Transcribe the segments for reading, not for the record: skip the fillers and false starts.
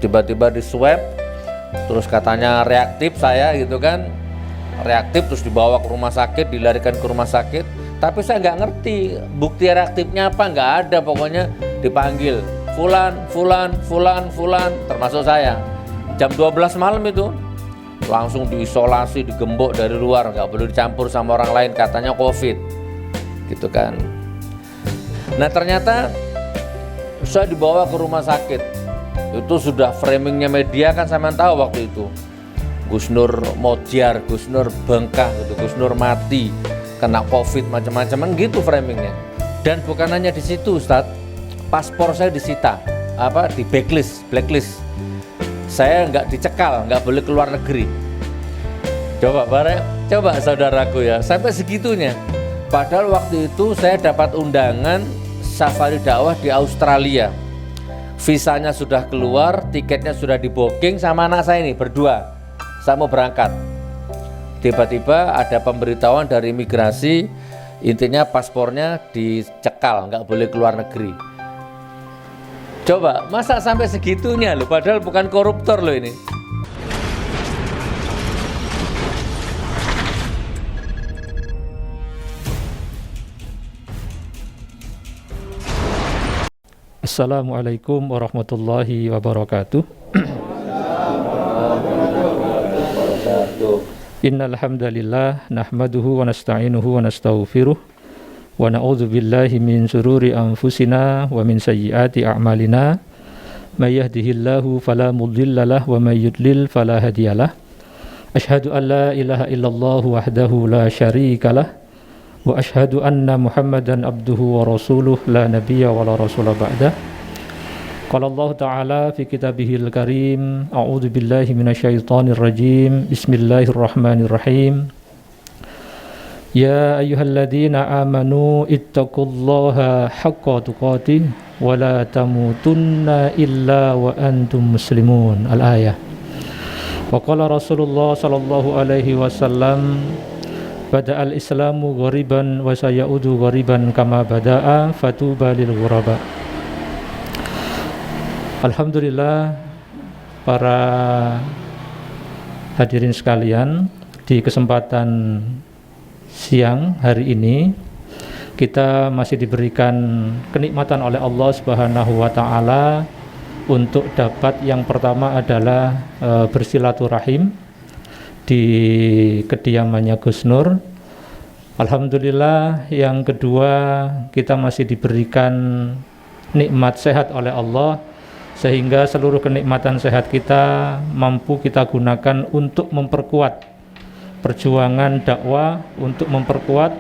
tiba-tiba di swab, terus katanya reaktif saya gitu kan, reaktif terus dibawa ke rumah sakit, dilarikan ke rumah sakit, tapi saya nggak ngerti bukti reaktifnya apa, nggak ada, pokoknya dipanggil fulan, termasuk saya. Jam 12 malam itu langsung diisolasi, digembok dari luar, nggak boleh dicampur sama orang lain, katanya COVID gitu kan. Nah ternyata saya dibawa ke rumah sakit, itu sudah framingnya media kan, saya tahu waktu itu Gus Nur Modiar, Gus Nur bengkak gitu, Gus Nur mati kena COVID, macam-macam gitu framingnya. Dan bukan hanya di situ Ustadz, paspor saya disita, di blacklist. Saya nggak dicekal, nggak boleh keluar negeri. Coba saudaraku ya, sampai segitunya. Padahal waktu itu saya dapat undangan safari dakwah di Australia. Visanya sudah keluar, tiketnya sudah di booking sama anak saya ini berdua. Saya mau berangkat. Tiba-tiba ada pemberitahuan dari imigrasi, intinya paspornya dicekal, nggak boleh keluar negeri. Coba, masa sampai segitunya loh, padahal bukan koruptor loh ini. Assalamualaikum warahmatullahi wabarakatuh. Innal hamdalillah nahmaduhu wa nasta'inuhu wa nastaghfiruh wa na'udzu billahi min shururi anfusina wa min sayyiati a'malina. May yahdihillahu fala mudilla lahu wa may yudlil fala hadiyalah. Asyhadu an la ilaha illallah wahdahu la syarika lah wa asyhadu anna Muhammadan abduhu wa rasuluh la nabiyya wa la rasula ba'dah. Qala Allah Ta'ala fi kitabihil karim, a'udzu billahi minasyaitonir rajim. Bismillahirrahmanirrahim. Ya ayyuhalladzina amanu ittaqullaha haqqa tuqatih wa la tamutunna illa wa antum muslimun. Al-ayah. Wa qala Rasulullah sallallahu alaihi wasallam, bada'al islamu ghariban wa sayaudu ghariban kama bada'a fatuba lil ghuraba. Alhamdulillah, para hadirin sekalian, di kesempatan siang hari ini kita masih diberikan kenikmatan oleh Allah Subhanahu wa taala untuk dapat, yang pertama adalah bersilaturahim di kediamannya Gus Nur. Alhamdulillah, yang kedua kita masih diberikan nikmat sehat oleh Allah, sehingga seluruh kenikmatan sehat kita mampu kita gunakan untuk memperkuat perjuangan dakwah, untuk memperkuat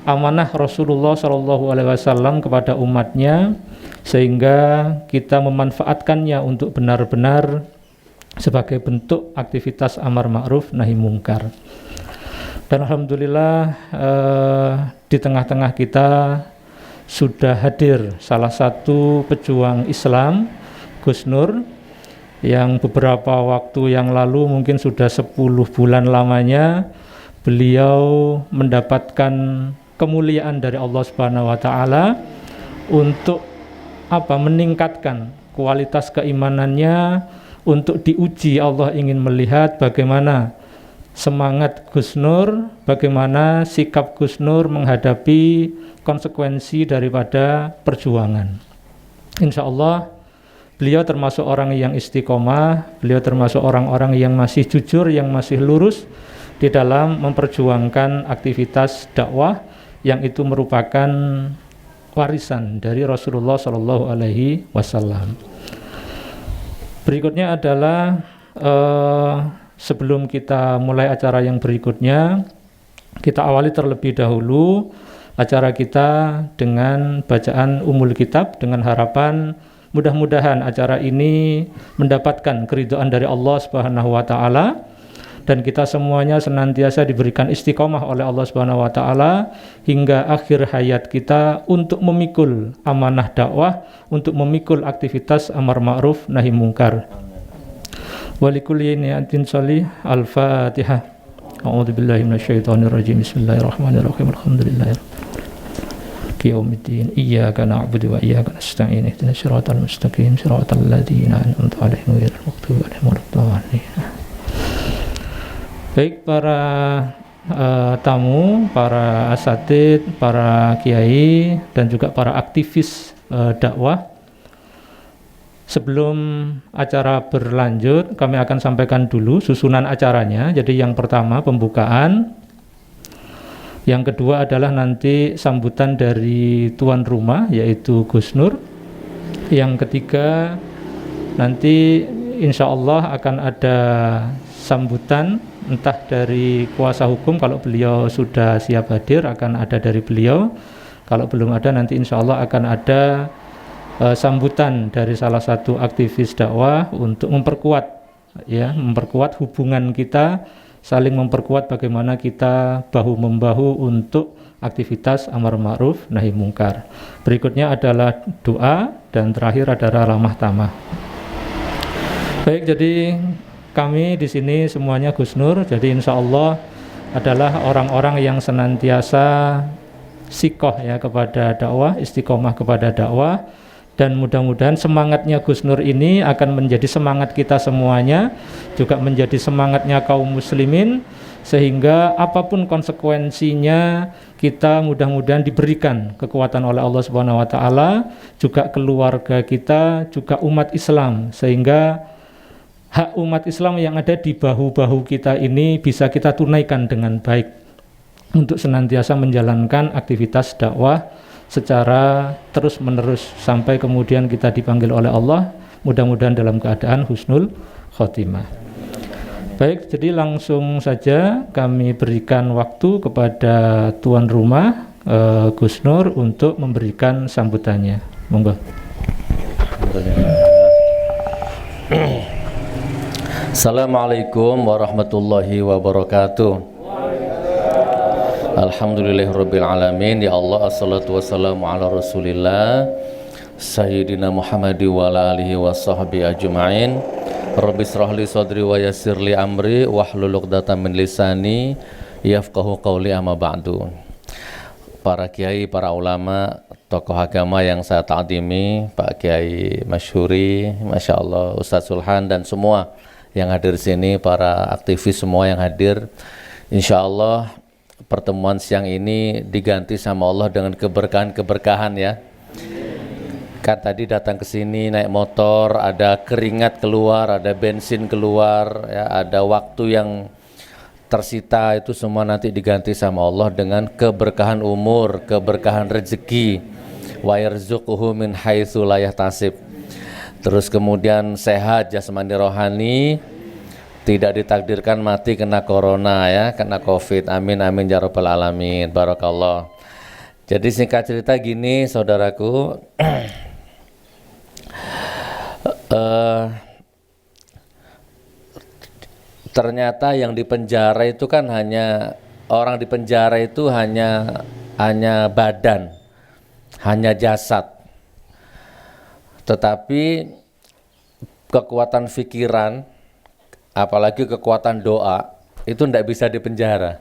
amanah Rasulullah SAW kepada umatnya, sehingga kita memanfaatkannya untuk benar-benar sebagai bentuk aktivitas amar ma'ruf nahi mungkar. Dan alhamdulillah, di tengah-tengah kita sudah hadir salah satu pejuang Islam, Gus Nur, yang beberapa waktu yang lalu, mungkin sudah 10 bulan lamanya, beliau mendapatkan kemuliaan dari Allah Subhanahu wa taala untuk meningkatkan kualitas keimanannya, untuk diuji. Allah ingin melihat bagaimana semangat Gus Nur, bagaimana sikap Gus Nur menghadapi konsekuensi daripada perjuangan. Insya Allah beliau termasuk orang yang istiqomah, beliau termasuk orang-orang yang masih jujur, yang masih lurus di dalam memperjuangkan aktivitas dakwah yang itu merupakan warisan dari Rasulullah SAW. Berikutnya adalah sebelum kita mulai acara yang berikutnya, kita awali terlebih dahulu acara kita dengan bacaan Ummul Kitab, dengan harapan mudah-mudahan acara ini mendapatkan keridhaan dari Allah Subhanahu wa taala, dan kita semuanya senantiasa diberikan istiqomah oleh Allah Subhanahu wa taala hingga akhir hayat kita untuk memikul amanah dakwah, untuk memikul aktivitas amar ma'ruf nahi mungkar. Walikulli ni'atin sholih. Al-Fatihah. A'udzubillahi minasyaitonir rajim. Bismillahirrahmanirrahim. Alhamdulillah. maliki yaumiddin. Iyyaka na'budu wa iyyaka nasta'in. Ihdinas siratal mustaqim, siratal ladzina an'amta 'alaihim ghairil maghdubi 'alaihim waladdallin. Baik para tamu, para asatid, para kiai dan juga para aktivis dakwah. Sebelum acara berlanjut, kami akan sampaikan dulu susunan acaranya. Jadi yang pertama pembukaan, yang kedua adalah nanti sambutan dari tuan rumah yaitu Gus Nur. Yang ketiga nanti insya Allah akan ada sambutan entah dari kuasa hukum, kalau beliau sudah siap hadir akan ada dari beliau. Kalau belum ada nanti insya Allah akan ada sambutan dari salah satu aktivis dakwah untuk memperkuat hubungan kita, saling memperkuat bagaimana kita bahu membahu untuk aktivitas amar ma'ruf nahi mungkar. Berikutnya adalah doa dan terakhir adalah ramah tamah. Baik, jadi kami di sini semuanya Gus Nur, jadi insya Allah adalah orang-orang yang senantiasa sikoh ya kepada dakwah, istiqomah kepada dakwah. Dan mudah-mudahan semangatnya Gus Nur ini akan menjadi semangat kita semuanya, juga menjadi semangatnya kaum muslimin, sehingga apapun konsekuensinya kita mudah-mudahan diberikan kekuatan oleh Allah Subhanahu wa taala, juga keluarga kita, juga umat Islam, sehingga hak umat Islam yang ada di bahu-bahu kita ini bisa kita tunaikan dengan baik untuk senantiasa menjalankan aktivitas dakwah secara terus-menerus sampai kemudian kita dipanggil oleh Allah, mudah-mudahan dalam keadaan husnul khotimah. Baik, jadi langsung saja kami berikan waktu kepada tuan rumah Gus Nur untuk memberikan sambutannya. Monggo. Assalamualaikum warahmatullahi wabarakatuh. Alhamdulillahirabbil alamin. Ya Allah, assalatu wassalamu ala Rasulillah Sayyidina Muhammad wa ala alihi wa sahbihi ajma'in. Rabbi israh li sadri wa yassir li amri wahlul 'uqdatam min lisani yafqahu qawli, amma ba'du. Para kiai, para ulama, tokoh agama yang saya ta'zimi, Pak Kiai Masyhuri, Masya Allah, Ustaz Sulhan dan semua yang hadir di sini, para aktivis semua yang hadir. Insya Allah pertemuan siang ini diganti sama Allah dengan keberkahan-keberkahan ya. Kan tadi datang ke sini naik motor, ada keringat keluar, ada bensin keluar, ya, ada waktu yang tersita, itu semua nanti diganti sama Allah dengan keberkahan umur, keberkahan rezeki. Wa yarzuquhu min haitsu la yahtasib. Terus kemudian sehat jasmani rohani, tidak ditakdirkan mati kena corona ya, kena covid. Amin amin ya rabbal alamin. Barakallah. Jadi singkat cerita gini saudaraku, ternyata yang di penjara itu kan hanya orang di penjara itu hanya badan, hanya jasad. Tetapi kekuatan pikiran, apalagi kekuatan doa itu tidak bisa dipenjara.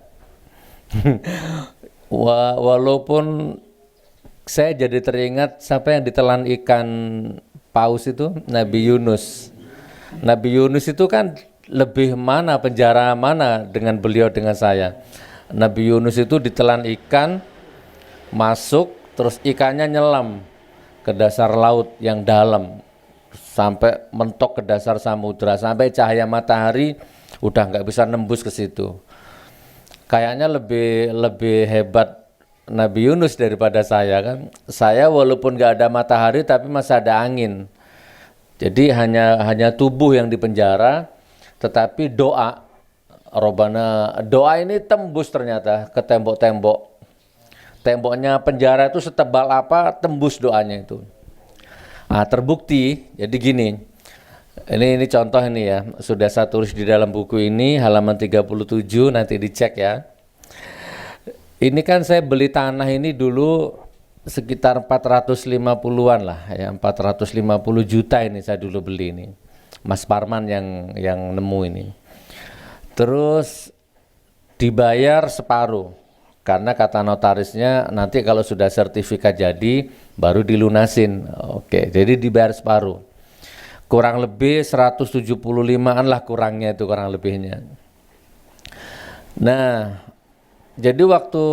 Walaupun saya jadi teringat siapa yang ditelan ikan paus itu, Nabi Yunus. Nabi Yunus itu kan lebih mana penjara mana dengan beliau dengan saya. Nabi Yunus itu ditelan ikan, masuk, terus ikannya nyelam ke dasar laut yang dalam, sampai mentok ke dasar samudra, sampai cahaya matahari udah nggak bisa nembus ke situ. Kayaknya lebih hebat Nabi Yunus daripada saya kan. Saya walaupun nggak ada matahari tapi masih ada angin. Jadi hanya tubuh yang dipenjara, tetapi doa ini tembus ternyata ke tembok-tembok. Temboknya penjara itu setebal apa, tembus doanya itu. Terbukti. Jadi gini, ini contoh ini ya, sudah saya tulis di dalam buku ini halaman 37, nanti dicek ya. Ini kan saya beli tanah ini dulu sekitar 450-an lah ya, 450 juta ini saya dulu beli ini. Mas Parman yang nemu ini. Terus dibayar separuh karena kata notarisnya nanti kalau sudah sertifikat jadi baru dilunasin. Oke, jadi dibayar separuh. Kurang lebih 175-an lah kurangnya itu, kurang lebihnya. Nah, jadi waktu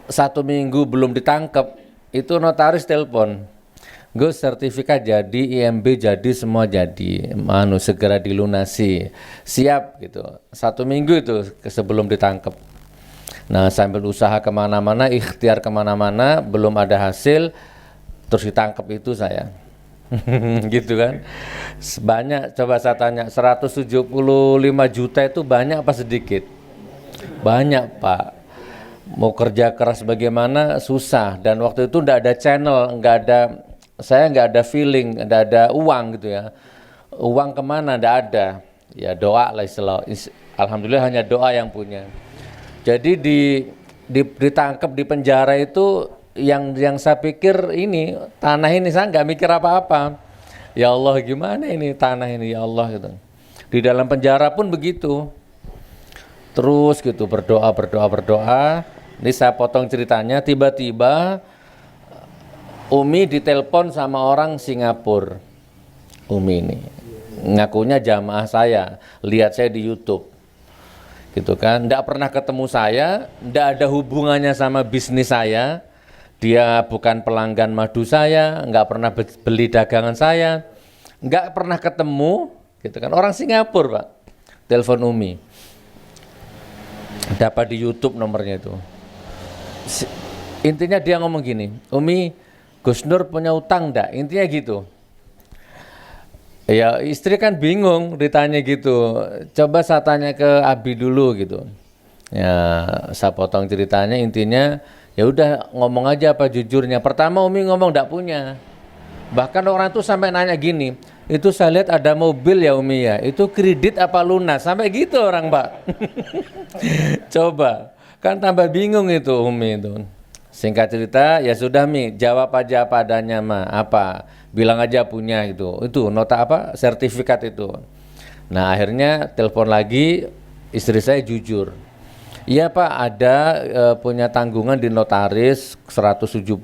1 minggu belum ditangkap, itu notaris telepon, Gus, sertifikat jadi, IMB jadi, semua jadi, segera dilunasi, siap gitu. 1 minggu itu sebelum ditangkap. Nah, sambil usaha kemana-mana, ikhtiar kemana-mana, belum ada hasil, terus ditangkap itu saya. Gitu kan. Banyak, coba saya tanya, 175 juta itu banyak apa sedikit? Banyak, Pak. Mau kerja keras bagaimana susah, dan waktu itu enggak ada channel, saya nggak ada feeling, nggak ada uang gitu ya. Uang kemana? Nggak ada. Ya doa lah istilah. Alhamdulillah hanya doa yang punya. Jadi ditangkap di penjara itu yang saya pikir ini tanah ini, saya nggak mikir apa-apa. Ya Allah, gimana ini tanah ini, ya Allah gitu. Di dalam penjara pun begitu. Terus gitu berdoa. Ini saya potong ceritanya. Tiba-tiba Umi ditelepon sama orang Singapura. Umi ini ngakunya jamaah saya, lihat saya di YouTube, gitu kan. Nggak pernah ketemu saya, nggak ada hubungannya sama bisnis saya. Dia bukan pelanggan madu saya, nggak pernah beli dagangan saya, nggak pernah ketemu, gitu kan. Orang Singapura, Pak, telepon Umi. Dapat di YouTube nomornya itu. Intinya dia ngomong gini, Umi, Gus Nur punya utang enggak? Intinya gitu. Ya istri kan bingung ditanya gitu. Coba saya tanya ke Abi dulu gitu. Ya saya potong ceritanya, intinya ya udah ngomong aja apa jujurnya. Pertama Umi ngomong enggak punya. Bahkan orang tuh sampai nanya gini, itu saya lihat ada mobil ya Umi ya, itu kredit apa lunas? Sampai gitu orang, Pak. Coba, kan tambah bingung itu Umi itu. Singkat cerita, ya sudah Mi, jawab aja apa adanya mah, apa, bilang aja punya itu nota apa, sertifikat itu. Nah akhirnya telepon lagi, istri saya jujur, iya Pak ada punya tanggungan di notaris 175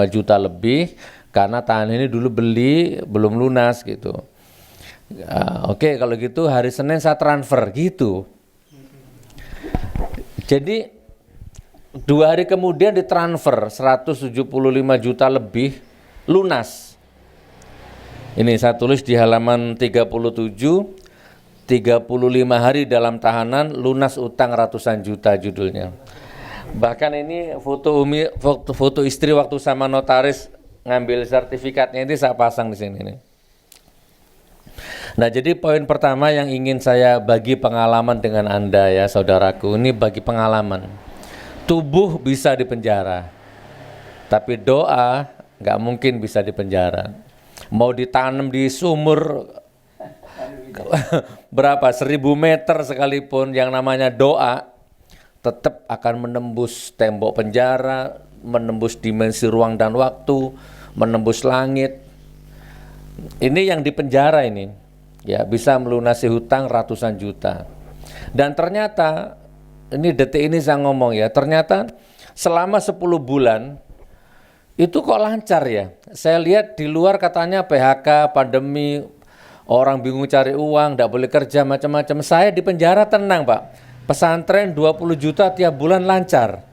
juta lebih, karena tanah ini dulu beli, belum lunas gitu. Oke, kalau gitu hari Senin saya transfer gitu. Jadi 2 hari kemudian ditransfer 175 juta lebih lunas. Ini saya tulis di halaman 37, 35 hari dalam tahanan lunas utang ratusan juta judulnya. Bahkan ini foto Umi, foto istri waktu sama notaris ngambil sertifikatnya ini saya pasang di sini nih. Nah, jadi poin pertama yang ingin saya bagi pengalaman dengan Anda ya saudaraku, ini bagi pengalaman. Tubuh bisa dipenjara, tapi doa nggak mungkin bisa dipenjara. Mau ditanam di sumur berapa 1000 meter sekalipun, yang namanya doa tetap akan menembus tembok penjara, menembus dimensi ruang dan waktu, menembus langit. Ini yang dipenjara ini, ya bisa melunasi hutang ratusan juta. Dan ternyata ini detik ini saya ngomong ya, ternyata selama 10 bulan itu kok lancar ya. Saya lihat di luar katanya PHK, pandemi, orang bingung cari uang, tidak boleh kerja, macam-macam. Saya di penjara tenang Pak, pesantren 20 juta tiap bulan lancar.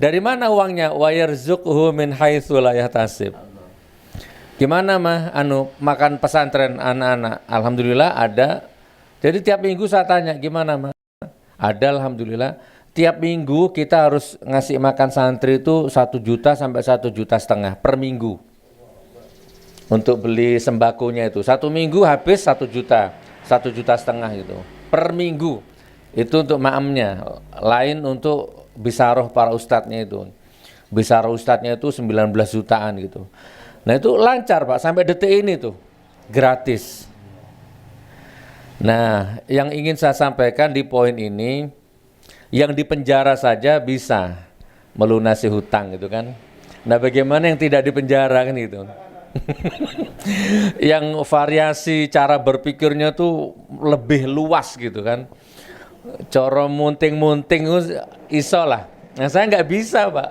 Dari mana uangnya? Wa yarzuqhu min haitsu la yahtasib. Gimana mah makan pesantren anak-anak? Alhamdulillah ada. Jadi tiap minggu saya tanya, gimana mah? Ada, alhamdulillah. Tiap minggu kita harus ngasih makan santri itu 1 juta sampai 1,5 juta per minggu. Untuk beli sembakonya itu 1 minggu habis 1 juta, 1,5 juta gitu per minggu. Itu untuk ma'amnya. Lain untuk bisaroh para ustadznya itu. Bisaroh ustadznya itu 19 jutaan gitu. Nah itu lancar Pak, sampai detik ini tuh gratis. Nah, yang ingin saya sampaikan di poin ini, yang di penjara saja bisa melunasi hutang gitu kan. Nah, bagaimana yang tidak di penjara kan gitu. Yang variasi cara berpikirnya tuh lebih luas gitu kan. coro munting-munting iso lah. Nah saya nggak bisa Pak,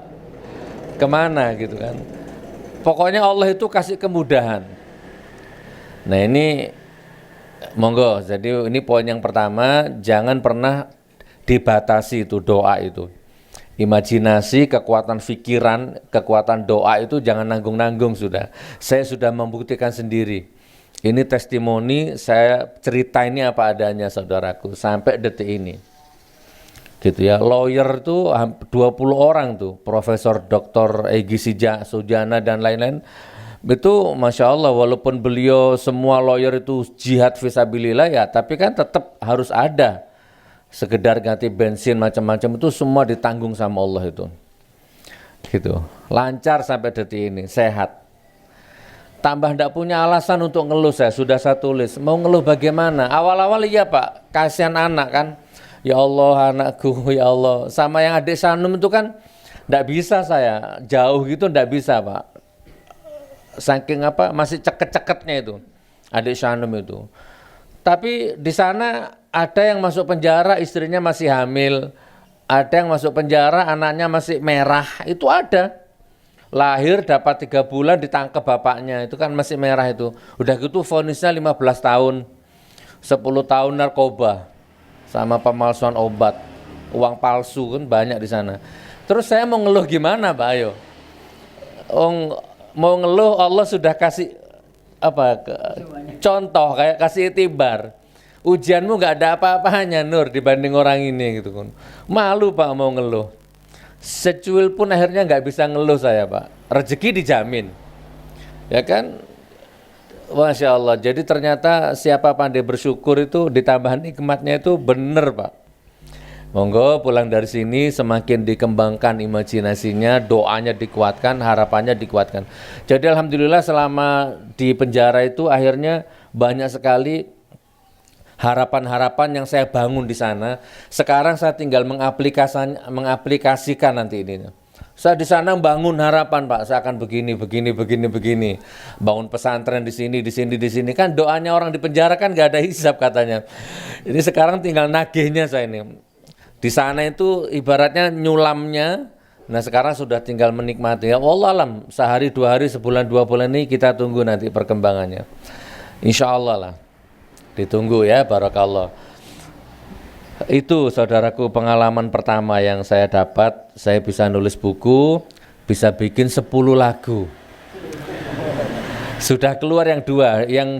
kemana gitu kan. Pokoknya Allah itu kasih kemudahan. Nah ini monggo, jadi ini poin yang pertama, jangan pernah dibatasi itu doa itu. Imajinasi, kekuatan pikiran, kekuatan doa itu jangan nanggung-nanggung sudah. Saya sudah membuktikan sendiri. Ini testimoni, saya cerita ini apa adanya saudaraku, sampai detik ini. Gitu ya, lawyer tuh 20 orang tuh, Profesor Dr. Egy Sujana dan lain-lain. Itu Masya Allah, walaupun beliau semua lawyer itu jihad fisabilillah ya, tapi kan tetap harus ada. Sekedar ganti bensin macam-macam itu semua ditanggung sama Allah itu. Gitu. Lancar sampai detik ini, sehat. Tambah ndak punya alasan untuk ngeluh, saya tulis. Mau ngeluh bagaimana? Awal-awal iya Pak, kasihan anak kan. Ya Allah anakku, ya Allah. Sama yang adik Sanum itu kan ndak bisa saya, jauh gitu ndak bisa Pak. Saking apa, masih ceket-ceketnya itu, adik Sanum itu. Tapi di sana ada yang masuk penjara, istrinya masih hamil. Ada yang masuk penjara, anaknya masih merah, itu ada. Lahir dapat 3 bulan ditangkap bapaknya, itu kan masih merah itu. Udah gitu vonisnya 15 tahun, 10 tahun narkoba, sama pemalsuan obat, uang palsu kan banyak di sana. Terus saya mau ngeluh gimana Pak, ayo? Mau ngeluh, Allah sudah kasih apa contoh, kayak kasih itibar. Ujianmu nggak ada apa-apanya Nur dibanding orang ini gitu kan. Malu Pak mau ngeluh. Secuil pun akhirnya nggak bisa ngeluh saya Pak. Rezeki dijamin, ya kan? Masya Allah. Jadi ternyata siapa pandai bersyukur itu ditambah nikmatnya itu bener Pak. Monggo pulang dari sini semakin dikembangkan imajinasinya, doanya dikuatkan, harapannya dikuatkan. Jadi alhamdulillah selama di penjara itu akhirnya banyak sekali harapan-harapan yang saya bangun di sana. Sekarang saya tinggal mengaplikasikan nanti ini. Saya di sana bangun harapan Pak, saya akan begini. Bangun pesantren di sini. Kan doanya orang di penjara kan gak ada hisab katanya. Ini sekarang tinggal nagihnya saya ini. Di sana itu ibaratnya nyulamnya. Nah sekarang sudah tinggal menikmati. Ya Allah alam, sehari 2 hari, sebulan 2 bulan ini kita tunggu nanti perkembangannya. Insya Allah lah. Ditunggu ya, barakallah. Itu saudaraku pengalaman pertama yang saya dapat. Saya bisa nulis buku, bisa bikin 10 lagu. Sudah keluar yang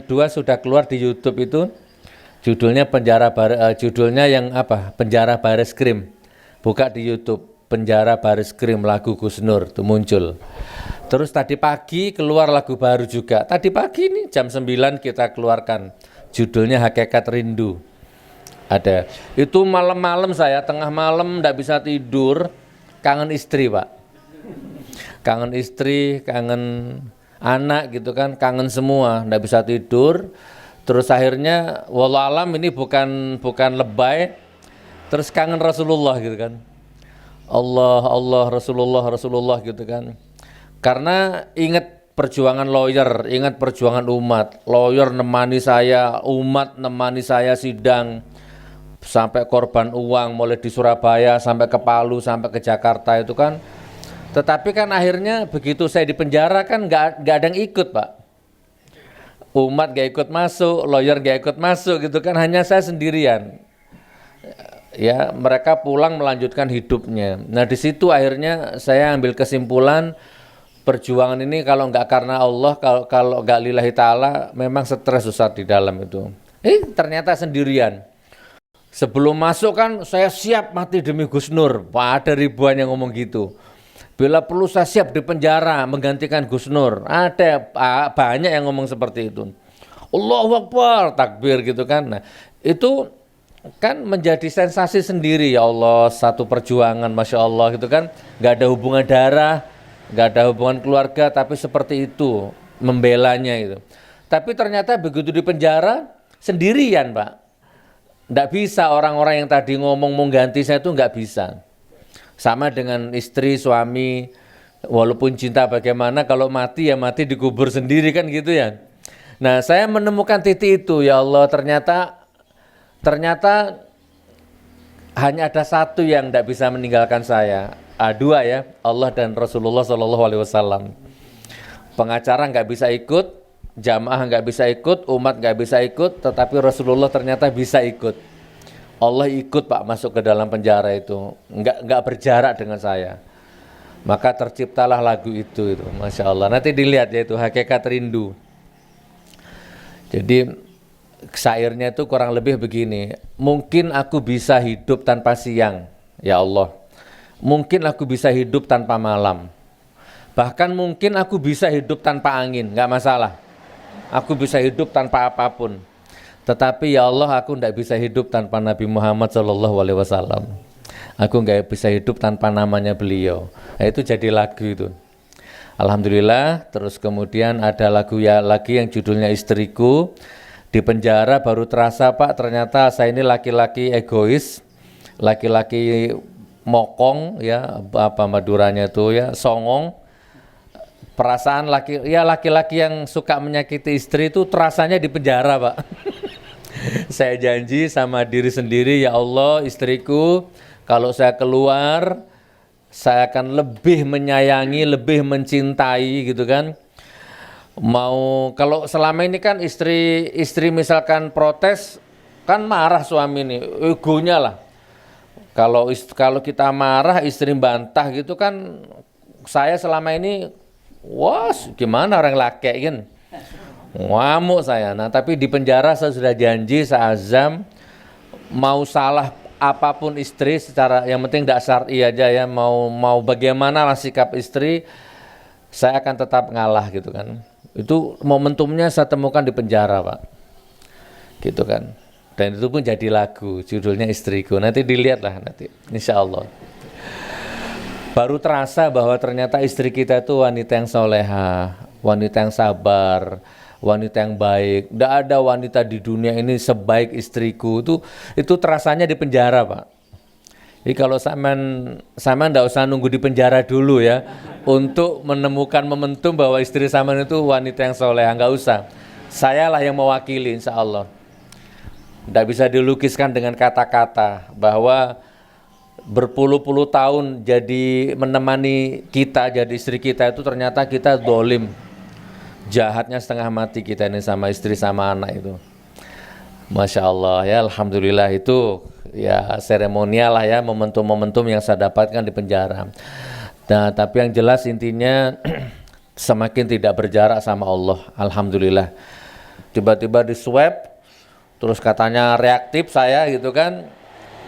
2 sudah keluar di YouTube itu. Judulnya judulnya yang apa? Penjara Bareskrim. Buka di YouTube, Penjara Bareskrim lagu Gus Nur itu muncul. Terus tadi pagi keluar lagu baru juga. Tadi pagi nih jam 9 kita keluarkan. Judulnya Hakikat Rindu. Ada. Itu malam-malam saya tengah malam enggak bisa tidur, kangen istri, Pak. Kangen istri, kangen anak gitu kan, kangen semua, enggak bisa tidur. Terus akhirnya wallahualam ini bukan lebay. Terus kangen Rasulullah gitu kan. Allah Rasulullah gitu kan. Karena ingat perjuangan lawyer, ingat perjuangan umat. Lawyer nemani saya, umat nemani saya sidang sampai korban uang mulai di Surabaya sampai ke Palu sampai ke Jakarta itu kan. Tetapi kan akhirnya begitu saya di penjara kan nggak ada yang ikut Pak. Umat gak ikut masuk, lawyer gak ikut masuk gitu kan, hanya saya sendirian. Ya mereka pulang melanjutkan hidupnya. Nah di situ akhirnya saya ambil kesimpulan. Perjuangan ini kalau nggak karena Allah, kalau nggak lillahi ta'ala, memang stres susah di dalam itu. Ternyata sendirian. Sebelum masuk kan saya siap mati demi Gus Nur. Ada ribuan yang ngomong gitu. Bila perlu saya siap di penjara menggantikan Gus Nur. Ada banyak yang ngomong seperti itu. Allahu Akbar, takbir gitu kan. Nah itu kan menjadi sensasi sendiri ya Allah. Satu perjuangan Masya Allah gitu kan. Nggak ada hubungan darah. Nggak ada hubungan keluarga, tapi seperti itu membelanya itu. Tapi ternyata begitu di penjara sendirian Pak. Nggak bisa orang-orang yang tadi ngomong mau ganti saya itu nggak bisa. Sama dengan istri, suami, walaupun cinta bagaimana, kalau mati ya mati dikubur sendiri kan gitu ya. Nah saya menemukan titik itu ya Allah, ternyata hanya ada satu yang tidak bisa meninggalkan saya. Dua ya, Allah dan Rasulullah SAW. Pengacara nggak bisa ikut, jamaah nggak bisa ikut, umat nggak bisa ikut, tetapi Rasulullah ternyata bisa ikut. Allah ikut Pak masuk ke dalam penjara itu, nggak berjarak dengan saya. Maka terciptalah lagu itu, Masya Allah. Nanti dilihat ya, itu Hakikat Rindu. Jadi syairnya itu kurang lebih begini, mungkin aku bisa hidup tanpa siang, ya Allah. Mungkin aku bisa hidup tanpa malam. Bahkan mungkin aku bisa hidup tanpa angin, nggak masalah. Aku bisa hidup tanpa apapun. Tetapi ya Allah, aku tidak bisa hidup tanpa Nabi Muhammad SAW. Aku nggak bisa hidup tanpa namanya beliau. Nah, itu jadi lagu itu. Alhamdulillah. Terus kemudian ada lagu ya lagi yang judulnya Istriku. Di penjara baru terasa Pak, ternyata saya ini laki-laki egois, laki-laki mokong ya, apa Maduranya itu ya, songong. Perasaan laki-laki yang suka menyakiti istri itu terasanya di penjara Pak. Saya janji sama diri sendiri, ya Allah, istriku, kalau saya keluar, saya akan lebih menyayangi, lebih mencintai gitu kan. Mau kalau selama ini kan istri misalkan protes, kan marah suami ini, egonya lah. Kalau kita marah, istri bantah gitu kan, saya selama ini, wah gimana orang laki kan. Ngamuk saya. Nah, tapi di penjara saya sudah janji, saya azam mau salah apapun istri secara yang penting tidak syar'i aja ya, mau bagaimana lah sikap istri, saya akan tetap ngalah gitu kan. Itu momentumnya saya temukan di penjara Pak. Gitu kan. Dan itu pun jadi lagu, judulnya Istriku. Nanti dilihatlah nanti, insya Allah. Baru terasa bahwa ternyata istri kita itu wanita yang soleha, wanita yang sabar, wanita yang baik. Tidak ada wanita di dunia ini sebaik istriku. Itu terasanya di penjara Pak. Jadi kalau sama tidak usah nunggu di penjara dulu ya, untuk menemukan momentum bahwa istri sama itu wanita yang soleha, nggak usah. Sayalah yang mewakili, insya Allah. Tidak bisa dilukiskan dengan kata-kata bahwa berpuluh-puluh tahun jadi menemani kita, jadi istri kita itu ternyata kita dolim, jahatnya setengah mati kita ini sama istri sama anak itu. Masya Allah ya, alhamdulillah itu ya seremonial lah ya, momentum-momentum yang saya dapatkan di penjara. Nah, tapi yang jelas intinya semakin tidak berjarak sama Allah, alhamdulillah. Tiba-tiba di swab, terus katanya reaktif saya gitu kan,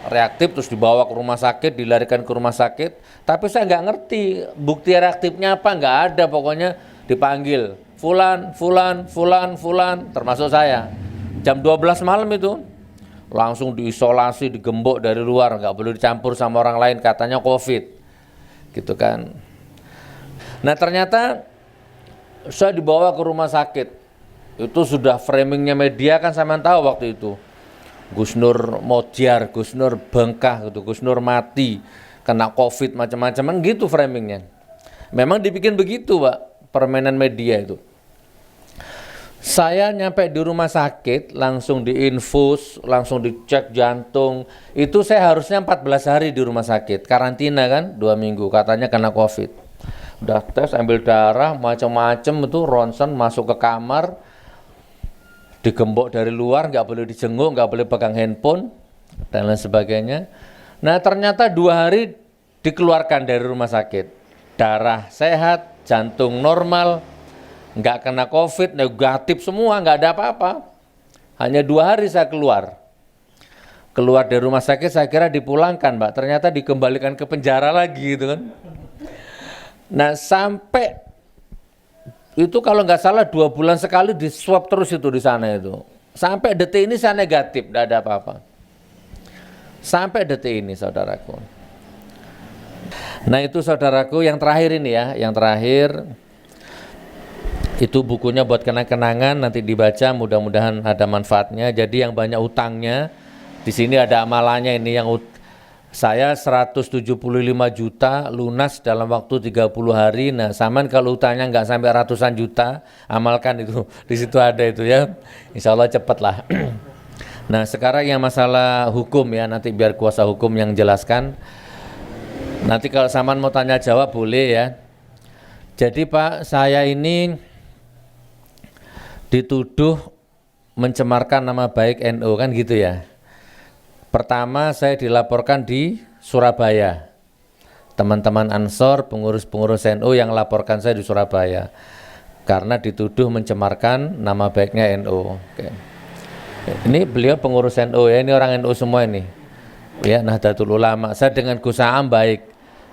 reaktif terus dibawa ke rumah sakit, dilarikan ke rumah sakit. Tapi saya nggak ngerti bukti reaktifnya apa, nggak ada, pokoknya dipanggil fulan, termasuk saya. Jam 12 malam itu langsung diisolasi, digembok dari luar, nggak boleh dicampur sama orang lain, katanya COVID, gitu kan. Nah ternyata saya dibawa ke rumah sakit, itu sudah framingnya media kan, saya tahu waktu itu. Gus Nur Modiar, Gus Nur bengkah gitu, Gus Nur mati, kena COVID macam-macam gitu framingnya. Memang dibikin begitu Pak, permainan media itu. Saya nyampe di rumah sakit, langsung diinfus, langsung dicek jantung. Itu saya harusnya 14 hari di rumah sakit, karantina kan, 2 minggu, katanya kena COVID. Udah tes, ambil darah, macam-macam itu, ronsen, masuk ke kamar, digembok dari luar, nggak boleh dijenguk, nggak boleh pegang handphone, dan lain sebagainya. Nah ternyata 2 hari dikeluarkan dari rumah sakit. Darah sehat, jantung normal, nggak kena COVID, negatif semua, nggak ada apa-apa. Hanya 2 hari saya keluar dari rumah sakit, saya kira dipulangkan Mbak, ternyata dikembalikan ke penjara lagi gitu kan. Nah sampai itu kalau nggak salah 2 bulan sekali di swab terus itu di sana itu. Sampai detik ini saya negatif, nggak ada apa-apa. Sampai detik ini saudaraku. Nah itu saudaraku yang terakhir ini ya, yang terakhir. Itu bukunya buat kenang-kenangan, nanti dibaca, mudah-mudahan ada manfaatnya. Jadi yang banyak utangnya, di sini ada amalannya ini, yang saya 175 juta lunas dalam waktu 30 hari. Nah, saman kalau utangnya nggak sampai ratusan juta, amalkan itu. Di situ ada itu ya. Insya Allah cepat lah. Nah sekarang yang masalah hukum ya, nanti biar kuasa hukum yang jelaskan. Nanti kalau Saman mau tanya jawab boleh ya. Jadi Pak, saya ini dituduh mencemarkan nama baik NU kan gitu ya. Pertama saya dilaporkan di Surabaya. Teman-teman Ansor, pengurus-pengurus NU yang laporkan saya di Surabaya. Karena dituduh mencemarkan nama baiknya NU. Oke. Ini beliau pengurus NU ya, ini orang NU semua ini. Ya, Nahdlatul Ulama. Saya dengan Gus Aam baik,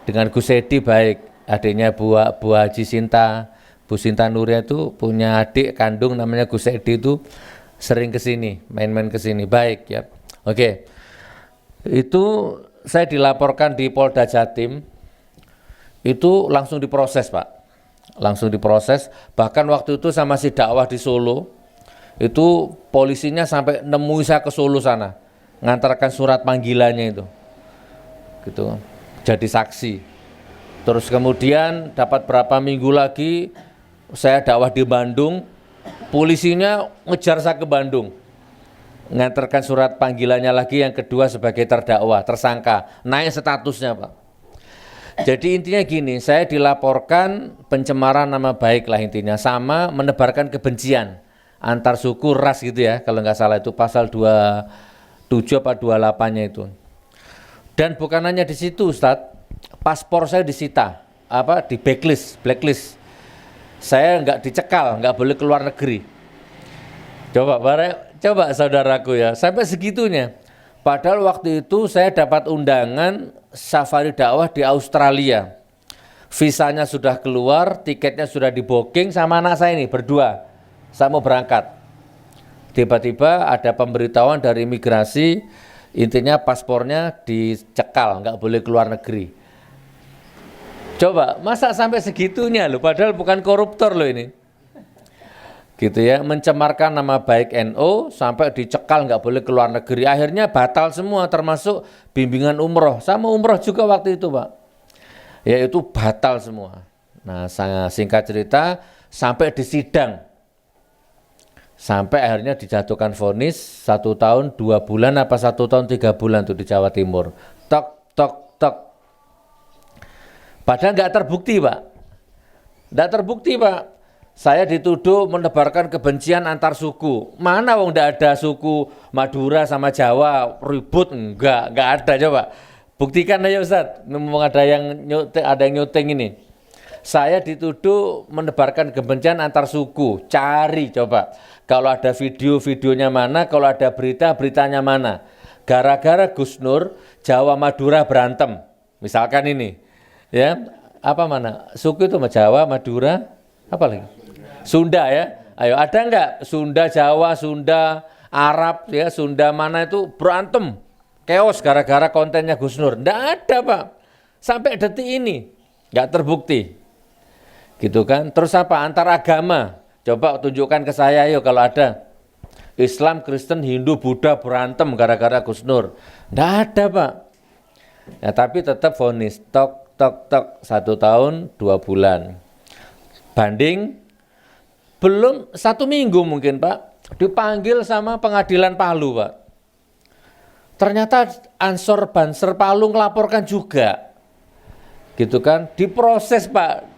dengan Gus Edi baik. Adiknya Bu Haji Sinta, Bu Sinta Nuria itu punya adik kandung namanya Gus Edi, itu sering kesini, main-main kesini, baik ya. Oke. Itu saya dilaporkan di Polda Jatim, itu langsung diproses Pak. Langsung diproses, bahkan waktu itu saya masih dakwah di Solo, itu polisinya sampai nemui saya ke Solo sana, ngantarkan surat panggilannya itu, gitu, jadi saksi. Terus kemudian dapat berapa minggu lagi saya dakwah di Bandung, polisinya ngejar saya ke Bandung, ngantarkan surat panggilannya lagi yang kedua sebagai terdakwa, tersangka, naik statusnya Pak. Jadi intinya gini, saya dilaporkan pencemaran nama baik lah intinya, sama menebarkan kebencian antar suku ras gitu ya, kalau nggak salah itu pasal 27 apa 28-nya itu. Dan bukan hanya di situ Ustadz, paspor saya disita, di blacklist. Saya nggak dicekal, nggak boleh keluar negeri. Coba saudaraku ya, sampai segitunya. Padahal waktu itu saya dapat undangan safari dakwah di Australia. Visanya sudah keluar, tiketnya sudah di booking sama anak saya ini berdua. Saya mau berangkat. Tiba-tiba ada pemberitahuan dari imigrasi, intinya paspornya dicekal, nggak boleh keluar negeri. Coba, masa sampai segitunya loh, padahal bukan koruptor loh ini. Gitu ya, mencemarkan nama baik NU sampai dicekal nggak boleh keluar negeri. Akhirnya batal semua, termasuk bimbingan umroh. Sama umroh juga waktu itu Pak. Yaitu batal semua. Nah, saya singkat cerita, sampai di sidang. Sampai akhirnya dijatuhkan vonis 1 tahun 2 bulan apa 1 tahun 3 bulan tuh di Jawa Timur. Tok. Padahal nggak terbukti Pak. Nggak terbukti Pak. Saya dituduh menebarkan kebencian antar suku. Mana wong nggak ada suku Madura sama Jawa ribut, nggak ada. Coba buktikan aja Ustaz. Memang ada yang nyuting ini. Saya dituduh menebarkan kebencian antar suku. Cari coba. Kalau ada videonya mana, kalau ada beritanya mana. Gara-gara Gus Nur, Jawa Madura berantem. Misalkan ini, ya apa mana? Suku itu Jawa, Madura, apa lagi? Sunda ya. Ayo ada nggak Sunda, Jawa, Sunda, Arab ya, Sunda mana itu berantem, chaos gara-gara kontennya Gus Nur? Nggak ada Pak. Sampai detik ini nggak terbukti. Gitu kan? Terus apa? Antar agama. Coba tunjukkan ke saya yuk kalau ada. Islam, Kristen, Hindu, Buddha berantem gara-gara Gus Nur. Nggak ada Pak. Ya, tapi tetap vonis tok 1 tahun 2 bulan. Banding belum 1 minggu mungkin Pak, dipanggil sama pengadilan Palu Pak. Ternyata Ansor Banser Palu ngelaporkan juga. Gitu kan? Diproses Pak.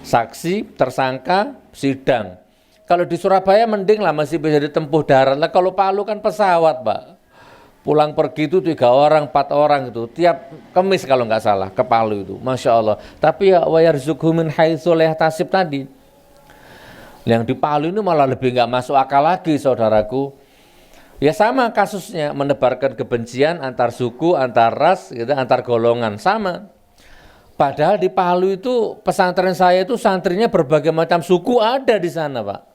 Saksi, tersangka, sidang. Kalau di Surabaya mending lah masih bisa ditempuh darat lah. Kalau Palu kan pesawat Pak. Pulang pergi itu 3 orang, 4 orang itu. Tiap Kamis kalau nggak salah ke Palu itu. Masya Allah. Tapi ya wa yarzuqhu min haitsu la yahtasib tadi. Yang di Palu ini malah lebih nggak masuk akal lagi saudaraku. Ya sama kasusnya, menebarkan kebencian antar suku, antar ras, gitu, antar golongan, sama. Padahal di Palu itu pesantren saya itu santrinya berbagai macam suku ada di sana Pak.